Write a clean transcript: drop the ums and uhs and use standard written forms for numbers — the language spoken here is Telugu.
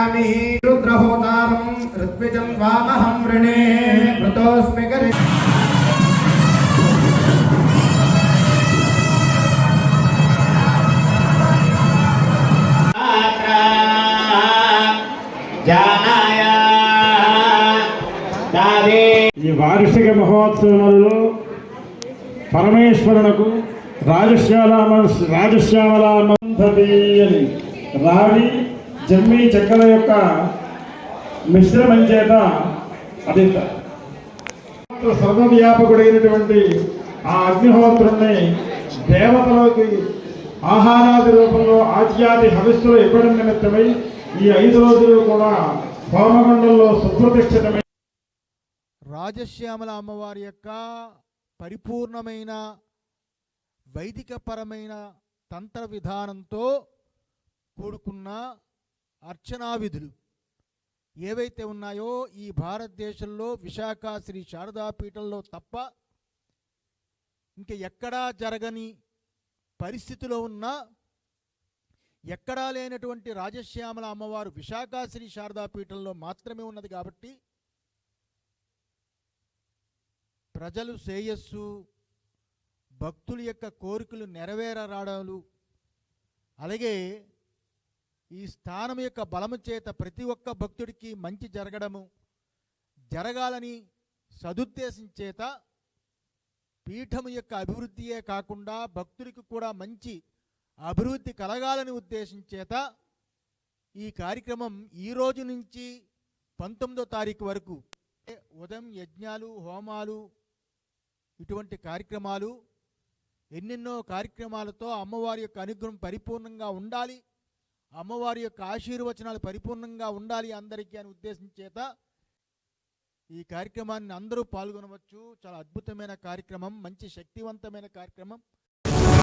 समर्पयामि रुद्रहोतारं ऋत्विजं त्वामहं वृणे मृतोऽस्मि करे ఈ వార్షిక మహోత్సవంలో పరమేశ్వరునకు రాజశ్యామలామంతతి అని రావి జమ్మి చెక్కల యొక్క మిశ్రమం చేత అది సర్వవ్యాపకుడైనటువంటి ఆ అగ్నిహోత్రుణ్ణి దేవతలోకి ఆహారాది రూపంలో ఆద్యాది హవిస్సులు ఇవ్వడం నిమిత్తమై ఈ 5 రోజులు కూడా హోమగుండంలో సుప్రతిష్ఠితమై రాజశ్యామల అమ్మవారి యొక్క పరిపూర్ణమైన వైదికపరమైన తంత్ర విధానంతో కూడుకున్న అర్చనా విధులు ఏవైతే ఉన్నాయో ఈ భారతదేశంలో విశాఖ శ్రీ శారదాపీఠంలో తప్ప ఇంక ఎక్కడా జరగని పరిస్థితిలో ఉన్న ఎక్కడా లేనటువంటి రాజశ్యామల అమ్మవారు విశాఖ శ్రీ శారదాపీఠంలో మాత్రమే ఉన్నది కాబట్టి ప్రజలు శ్రేయస్సు భక్తుల యొక్క కోరికలు నెరవేరరాడాలు అలాగే ఈ స్థానం యొక్క బలము చేత ప్రతి ఒక్క భక్తుడికి మంచి జరగాలని సదుద్దేశం చేత పీఠము యొక్క అభివృద్ధియే కాకుండా భక్తుడికి కూడా మంచి అభివృద్ధి కలగాలని ఉద్దేశం చేత ఈ కార్యక్రమం ఈ రోజు నుంచి 19వ తారీఖు వరకు ఉదయం యజ్ఞాలు హోమాలు ఇటువంటి కార్యక్రమాలు ఎన్నెన్నో కార్యక్రమాలతో అమ్మవారి యొక్క అనుగ్రహం పరిపూర్ణంగా ఉండాలి, అమ్మవారి యొక్క ఆశీర్వచనాలు పరిపూర్ణంగా ఉండాలి అందరికీ అని ఉద్దేశం చేత ఈ కార్యక్రమాన్ని అందరూ పాల్గొనవచ్చు. చాలా అద్భుతమైన కార్యక్రమం, మంచి శక్తివంతమైన కార్యక్రమం.